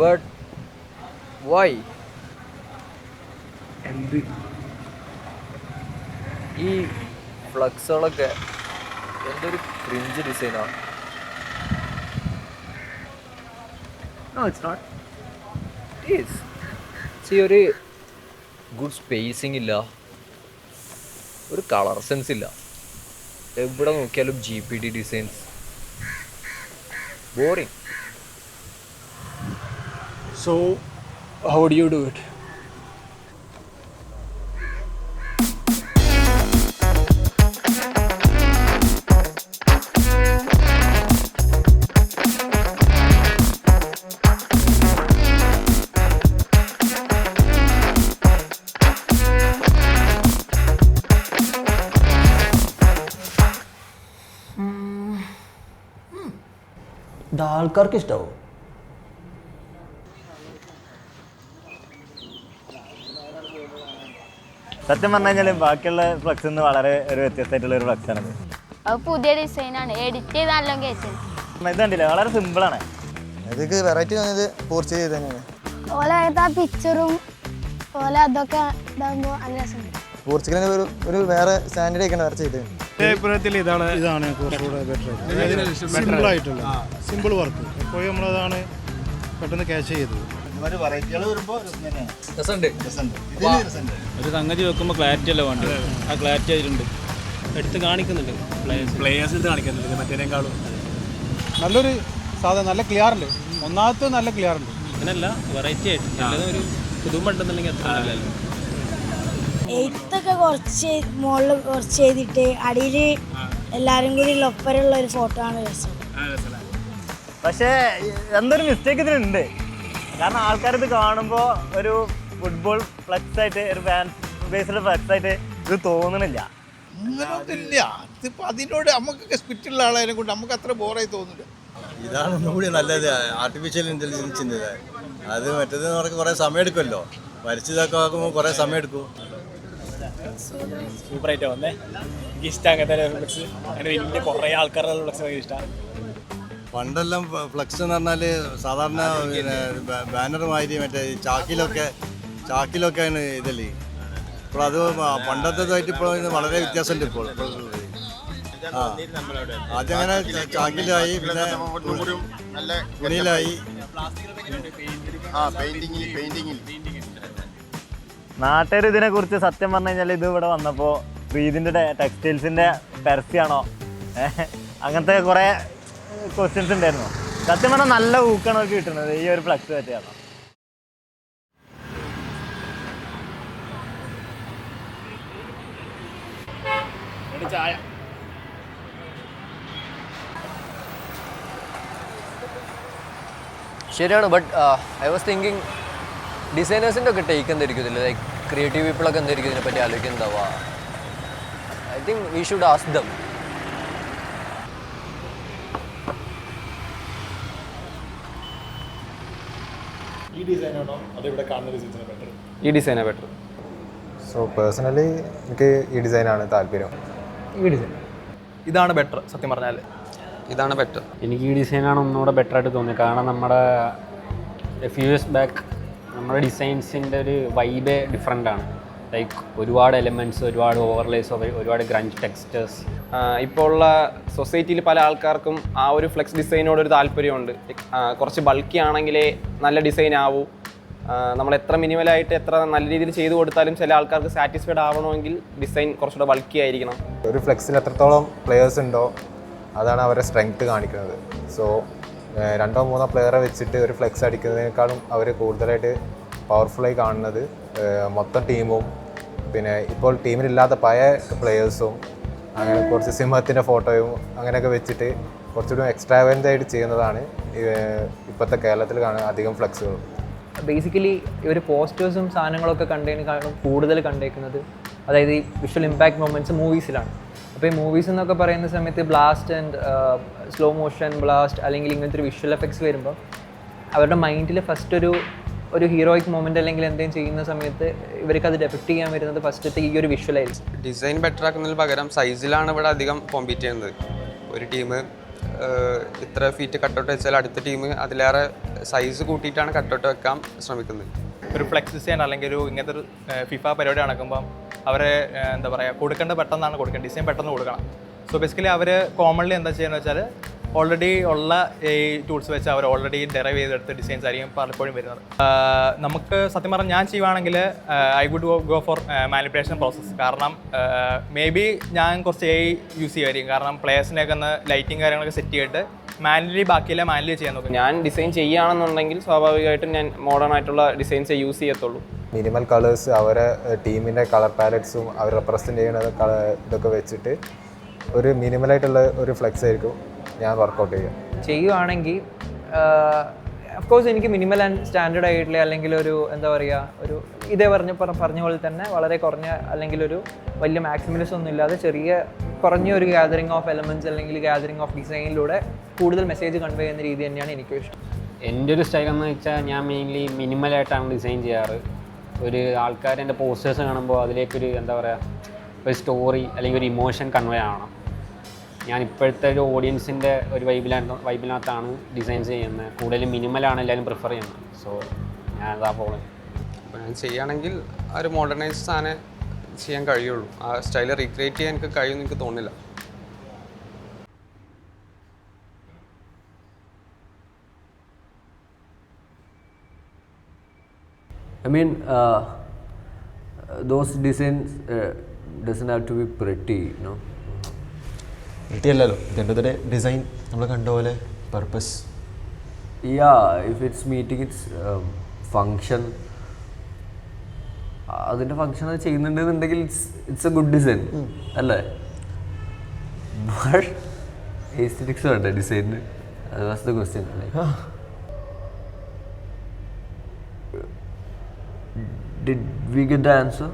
But why ഈ ഫ്ലക്സുകളൊക്കെ എന്തൊരു cringe ഡിസൈനാണ്. No, it's not. It is. See, ഒരു ഗുഡ് സ്പേസിങ് ഇല്ല, ഒരു കളർ സെൻസ് ഇല്ല. എവിടെ നോക്കിയാലും GPD designs. Boring. So, how do you do it? ഇത് ആൾക്കാർക്ക് ഇഷ്ടാവോ? സത്യം പറഞ്ഞു കഴിഞ്ഞാൽ ബാക്കിയുള്ള ഫ്ലക്സ് നിന്ന് വളരെ ഒരു വ്യത്യസ്തമായിട്ടുള്ള ഒരു ഫ്ലക്സ് ആണ്. അത് പുതിയ ഡിസൈനാണ്, എഡിറ്റ് ചെയ്ത് നല്ല കേസ്. ഇത് കണ്ടില്ല, വളരെ സിമ്പിളാണ്. ഇതൊക്കെ വെറൈറ്റി വന്നത് പോർച്ചുഗീസ് ചെയ്ത് തന്നെയാണ്. ഓലെ ആ പിക്ചറും ഓലെ അതൊക്കെ ഇതാകുമ്പോൾ നല്ല രസമുണ്ട്. പോർച്ചുഗലിന് ഒരു വേറെ സ്റ്റാൻഡേർഡ് ഒക്കെയാണ് വരച്ച് ചെയ്തത്. ഇതാണ് കുറച്ചുകൂടെ ബെറ്റർ, സിമ്പിൾ ആയിട്ടുള്ള സിമ്പിൾ വർക്ക്. എപ്പോഴും നമ്മളതാണ് പെട്ടെന്ന് ക്യാച്ച് ചെയ്തത്. ഒരു സംഗതി വെക്കുമ്പോൾ ക്ലാരിറ്റി അല്ല വേണ്ടത്, ആ ക്ലാരിറ്റി അതിലുണ്ട്, എടുത്ത് കാണിക്കുന്നുണ്ട്, പ്ലേയേഴ്സ് എടുത്ത് കാണിക്കുന്നുണ്ട് മറ്റേനേക്കാളും. നല്ലൊരു സാധനം, നല്ല ക്ലിയർ ഉണ്ട്. ഒന്നാമത്തെ നല്ല ക്ലിയർ ഉണ്ട്. അങ്ങനല്ല, വെറൈറ്റി ആയിട്ട് നല്ലത് ഒരു പുതുമുണ്ടെന്നുണ്ടെങ്കിൽ അത്ര നല്ലതല്ല. എയ്ത്തൊക്കെ കുറച്ച് മുകളിൽ കുറച്ച് ചെയ്തിട്ട് അടിയിൽ എല്ലാവരും കൂടി ഒപ്പരമുള്ള ഒരു ഫോട്ടോ ആണ് രസം. പക്ഷേ എന്തൊരു മിസ്റ്റേക്ക് ഇതിലുണ്ട്. കാരണം ആൾക്കാരിത് കാണുമ്പോൾ ഒരു ഫുട്ബോൾ ഫ്ലക്സ് ആയിട്ട്, ഒരു ഫാൻ ബേസ്ഡ് ഫ്ലക്സ് ആയിട്ട് ഇത് തോന്നണില്ല. അങ്ങനൊന്നുമില്ല. ഇതിപ്പോൾ അതിനോട് നമുക്കൊക്കെ സ്പിറ്റുള്ള ആളതിനെ കൊണ്ട് നമുക്ക് അത്ര ബോറായി തോന്നില്ല. ഇതാണ് ഒന്നുകൂടി നല്ലത്, ആർട്ടിഫിഷ്യൽ ഇൻ്റലിജൻസിൻ്റെ. അത് മറ്റേതെന്ന് പറഞ്ഞാൽ കുറേ സമയം എടുക്കുമല്ലോ, വരച്ചതൊക്കെ ആക്കുമ്പോൾ കുറേ സമയം എടുക്കും. സൂപ്പറായിട്ട് വന്നേ, എനിക്ക് ഇഷ്ടം അങ്ങനത്തെ ഫ്ലക്സ്. അങ്ങനെ വലിയ കുറേ ആൾക്കാരുടെ ഫ്ലക്സ് ഭയങ്കര ഇഷ്ടമാണ്. പണ്ടെല്ലാം ഫ്ലക്സ് എന്ന് പറഞ്ഞാൽ സാധാരണ പിന്നെ ബാനർ മാതിരി മറ്റേ ചാക്കിലൊക്കെയാണ് ഇതല്ലേ. ഇപ്പോൾ അത് പണ്ടത്തേതായിട്ട് ഇപ്പോൾ വളരെ വ്യത്യാസമുണ്ട്. ഇപ്പോൾ ആദ്യം അങ്ങനെ ചാക്കിലായി, പിന്നെ തുണിയിലായി. നാട്ടുകാർ ഇതിനെക്കുറിച്ച് സത്യം പറഞ്ഞു കഴിഞ്ഞാൽ ഇത് ഇവിടെ വന്നപ്പോൾ പ്രീതിൻ്റെ ടെക്സ്റ്റൈൽസിൻ്റെ പരസ്യമാണോ അങ്ങനത്തെ കുറേ ക്വസ്റ്റ്യൻസ് ഉണ്ടായിരുന്നു. സത്യം പറഞ്ഞാൽ നല്ല ഊക്കാണ് അവർക്ക് കിട്ടുന്നത് ഈ ഒരു ഫ്ലക്സ് പറ്റിയാണ്. ശരിയാണ്. ബട്ട് ഐ വാസ് തിങ്കിങ് ഡിസൈനേഴ്സിൻ്റെ ഒക്കെ ടേക്ക് എന്തായിരിക്കും ഇതിൽ, ലൈക്ക് ക്രിയേറ്റീവ് പീപ്പിളൊക്കെ എന്തായിരിക്കും ഇതിനെപ്പറ്റി ആലോചിക്കുന്നുണ്ടാവുക. I think we should ask them. ഈ ഡിസൈനാണോ അത് ഇവിടെ കാണുന്ന ഡിസൈനാണ് ബെറ്റർ? ഈ ഡിസൈനാണ് ബെറ്റർ. സോ പേഴ്സണലി എനിക്ക് ഈ ഡിസൈനാണ് താല്പര്യം. ഈ ഡിസൈൻ ഇതാണ് ബെറ്റർ. സത്യം പറഞ്ഞാൽ ഇതാണ് ബെറ്റർ. എനിക്ക് ഈ ഡിസൈനാണ് ഒന്നുകൂടെ ബെറ്റർ ആയിട്ട് തോന്നിയത്. കാരണം നമ്മുടെ ഫ്യൂ ഇയേഴ്സ് ബാക്ക് നമ്മുടെ ഡിസൈൻസിൻ്റെ ഒരു വൈബേ ഡിഫറെൻ്റ് ആണ്. ലൈക്ക് ഒരുപാട് എലിമെൻറ്റ്സ്, ഒരുപാട് ഓവർലേസ്, ഒരുപാട് ഗ്രഞ്ച് ടെക്സ്റ്റേഴ്സ്. ഇപ്പോൾ ഉള്ള സൊസൈറ്റിയിൽ പല ആൾക്കാർക്കും ആ ഒരു ഫ്ലെക്സ് ഡിസൈനോടൊരു താല്പര്യമുണ്ട്. കുറച്ച് ബൾക്കി ആണെങ്കിലേ നല്ല ഡിസൈൻ ആവൂ. നമ്മൾ എത്ര മിനിമലായിട്ട് എത്ര നല്ല രീതിയിൽ ചെയ്തു കൊടുത്താലും ചില ആൾക്കാർക്ക് സാറ്റിസ്ഫൈഡ് ആവണമെങ്കിൽ ഡിസൈൻ കുറച്ചുകൂടെ ബൾക്കി ആയിരിക്കണം. ഒരു ഫ്ലെക്സിൽ എത്രത്തോളം പ്ലെയേഴ്സ് ഉണ്ടോ അതാണ് അവരുടെ സ്ട്രെങ്ത് കാണിക്കുന്നത്. സോ 2-3 പ്ലെയറെ വെച്ചിട്ട് ഒരു ഫ്ലെക്സ് അടിക്കുന്നതിനേക്കാളും അവർ കൂടുതലായിട്ട് പവർഫുള്ളായി കാണുന്നത് മൊത്തം ടീമും, പിന്നെ ഇപ്പോൾ ടീമിലില്ലാത്ത പഴയ പ്ലെയേഴ്സും, അങ്ങനെ കുറച്ച് സിംഹത്തിൻ്റെ ഫോട്ടോയും അങ്ങനെയൊക്കെ വെച്ചിട്ട് കുറച്ചുകൂടി എക്സ്ട്രാവൻ്റ് ആയിട്ട് ചെയ്യുന്നതാണ് ഇപ്പോഴത്തെ കേരളത്തിൽ കാണുന്ന അധികം ഫ്ലെക്സുകളും. ബേസിക്കലി ഇവർ പോസ്റ്റേഴ്സും സാധനങ്ങളൊക്കെ കണ്ടതിനേക്കാളും കൂടുതൽ കണ്ടേക്കുന്നത്, അതായത് ഈ വിഷ്വൽ ഇമ്പാക്റ്റ് മൊമെൻറ്റ്സ് മൂവീസിലാണ്. അപ്പോൾ ഈ മൂവീസ് എന്നൊക്കെ പറയുന്ന സമയത്ത് blast and slow motion blast അല്ലെങ്കിൽ ഇങ്ങനത്തെ ഒരു വിഷ്വൽ എഫക്ട്സ് വരുമ്പോൾ അവരുടെ മൈൻഡിൽ ഫസ്റ്റ് ഒരു ഒരു ഹീറോയിക് മൊമെൻ്റ് അല്ലെങ്കിൽ എന്തെങ്കിലും ചെയ്യുന്ന സമയത്ത് ഇവർക്ക് അത് ഡെപിക്റ്റ് ചെയ്യാൻ വരുന്നത് ഫസ്റ്റത്തെ ഈ ഒരു വിഷ്വലായിരിക്കും. ഡിസൈൻ ബെറ്റർ ആക്കുന്നതിന് പകരം സൈസിലാണ് ഇവിടെ അധികം കോമ്പീറ്റ് ചെയ്യുന്നത്. ഒരു ടീം ഇത്ര ഫീറ്റ് കട്ടൗട്ട് വെച്ചാൽ അടുത്ത ടീം അതിലേറെ സൈസ് കൂട്ടിയിട്ടാണ് കട്ടൗട്ട് വെക്കാൻ ശ്രമിക്കുന്നത്. ഒരു ഫ്ലെക്സ് ഡിസൈൻ അല്ലെങ്കിൽ ഒരു ഇങ്ങനത്തെ ഒരു ഫിഫ പരിപാടി നടക്കുമ്പം അവരെ എന്താ പറയുക കൊടുക്കേണ്ടത് പെട്ടെന്നാണ് കൊടുക്കേണ്ടത്, ഡിസൈൻ പെട്ടെന്ന് കൊടുക്കണം. സോ ബേസിക്കലി അവർ കോമൺലി എന്താ ചെയ്യുന്നത് വെച്ചാൽ ഓൾറെഡി ഉള്ള ഈ ടൂൾസ് വെച്ച് അവർ ഓൾറെഡി ഡെറൈവ് ചെയ്തെടുത്ത ഡിസൈൻസ് ആയിരിക്കും പലപ്പോഴും വരുന്നത്. നമുക്ക് സത്യം പറഞ്ഞാൽ ഞാൻ ചെയ്യുവാണെങ്കിൽ I would go for manipulation process. കാരണം മേ ബി ഞാൻ കുറച്ച് യൂസ് ചെയ്യുമായിരിക്കും. കാരണം പ്ലേയേഴ്സിനെയൊക്കെ ഒന്ന് ലൈറ്റിങ് കാര്യങ്ങളൊക്കെ സെറ്റ് ചെയ്തിട്ട് മാനുവലി ബാക്കിയെല്ലാം മാനുവലി ചെയ്യാൻ നോക്കും. ഞാൻ ഡിസൈൻ ചെയ്യുകയാണെന്നുണ്ടെങ്കിൽ സ്വാഭാവികമായിട്ടും ഞാൻ മോഡേൺ ആയിട്ടുള്ള ഡിസൈൻസേ യൂസ് ചെയ്യത്തുള്ളൂ. മിനിമൽ കളേഴ്സ്, അവരെ ടീമിൻ്റെ കളർ പാലറ്റ്സും അവർ റെപ്രസെൻ്റ് ചെയ്യുന്ന ഇതൊക്കെ വെച്ചിട്ട് ഒരു മിനിമലായിട്ടുള്ള ഒരു ഫ്ലെക്സ് ആയിരിക്കും ഞാൻ വർക്കൗട്ട് ചെയ്യുകയാണെങ്കിൽ അഫ്കോഴ്സ് എനിക്ക് മിനിമൽ ആൻഡ് സ്റ്റാൻഡേർഡ് ആയിട്ടുള്ള അല്ലെങ്കിൽ ഒരു എന്താ പറയുക ഒരു ഇതേ പറഞ്ഞ പോലെ തന്നെ വളരെ കുറഞ്ഞ അല്ലെങ്കിൽ ഒരു വലിയ മാക്സിമലിസം ഒന്നും ഇല്ലാതെ കുറഞ്ഞ ഒരു ഗ്യാതറിങ് ഓഫ് എലമെൻറ്റ്സ് അല്ലെങ്കിൽ ഗ്യാതറിങ് ഓഫ് ഡിസൈനിലൂടെ കൂടുതൽ മെസ്സേജ് കൺവേ ചെയ്യുന്ന രീതി തന്നെയാണ് എനിക്കും ഇഷ്ടം. എൻ്റെ ഒരു സ്റ്റൈൽ എന്ന് വെച്ചാൽ ഞാൻ മെയിൻലി മിനിമലായിട്ടാണ് ഡിസൈൻ ചെയ്യാറ്. ഒരു ആൾക്കാർ എൻ്റെ പോസ്റ്റേഴ്സ് കാണുമ്പോൾ അതിലേക്കൊരു എന്താ പറയുക ഒരു സ്റ്റോറി അല്ലെങ്കിൽ ഒരു ഇമോഷൻ കൺവേ ആവണം. ഞാൻ ഇപ്പോഴത്തെ ഒരു ഓഡിയൻസിൻ്റെ ഒരു വൈബിനകത്താണ് ഡിസൈൻസ് ചെയ്യുന്നത്. കൂടുതലും മിനിമലാണ് എല്ലാവരും പ്രിഫർ ചെയ്യുന്നത്. സോ ഞാൻ അതാ ഫോളോ ചെയ്യും. അപ്പോൾ ഞാൻ ചെയ്യുകയാണെങ്കിൽ ആ ഒരു മോഡേണൈസ് സാധനം ചെയ്യാൻ കഴിയുള്ളൂ. ആ സ്റ്റൈൽ റീക്രിയേറ്റ് ചെയ്യാൻ എനിക്ക് കഴിയുമെന്ന് എനിക്ക് തോന്നുന്നില്ല. I mean, those designs doesn't have to be pretty, you know. അല്ലല്ലോ ഇതിൻ്റെ ഡിസൈൻ നമ്മൾ കണ്ട പോലെ purpose. If it's meeting its function, അതിൻ്റെ ഫങ്ഷൻ അത് ചെയ്യുന്നുണ്ടെന്നുണ്ടെങ്കിൽ ഇറ്റ്സ് എ ഗുഡ് ഡിസൈൻ അല്ലേ? ബട്ട് എസ്തെറ്റിക്സ് വേണ്ടേ ഡിസൈനിന്? അത് was the question. Did we get the answer?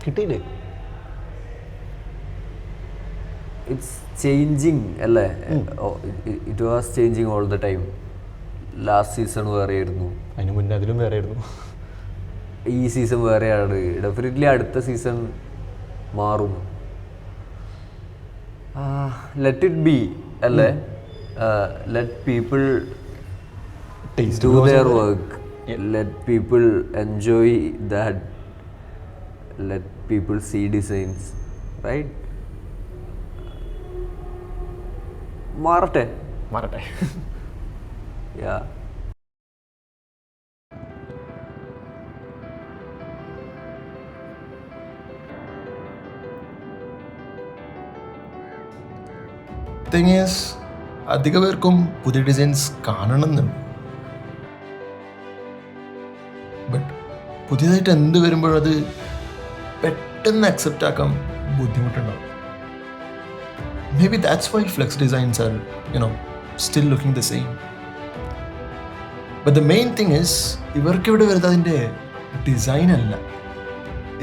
കിട്ടിയില്ലേ? It's changing അല്ലേ? It was changing all the time. Last season വേറെ ആയിരുന്നു, അതിന് മുന്നേ അതിലും വേറെ ആയിരുന്നു, ഈ സീസൺ വേറെയാണ്. ഡെഫിനറ്റ്ലി അടുത്ത സീസൺ മാറും. ലെറ്റ് ഇറ്റ് ബി അല്ലേ? Let people do their work. Let people enjoy that. Let people see designs, right? മാറട്ടെ. Yeah. തിങ് ഈസ് അധിക പേർക്കും പുതിയ ഡിസൈൻസ് കാണണമെന്നുണ്ട്. ബട്ട് പുതിയതായിട്ട് എന്ത് വരുമ്പോഴും അത് പെട്ടെന്ന് അക്സെപ്റ്റ് ആക്കാൻ ബുദ്ധിമുട്ടുണ്ടാവും. Maybe that's why flex designs are, still looking the same. But the main thing is, ഇവർക്ക് ഇവിടെ വരുന്നത് അതിൻ്റെ ഡിസൈൻ അല്ല.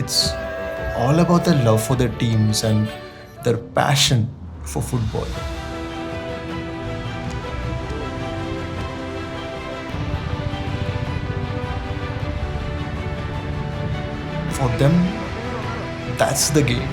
It's all about their love for their teams and their passion for football. For them, that's the game.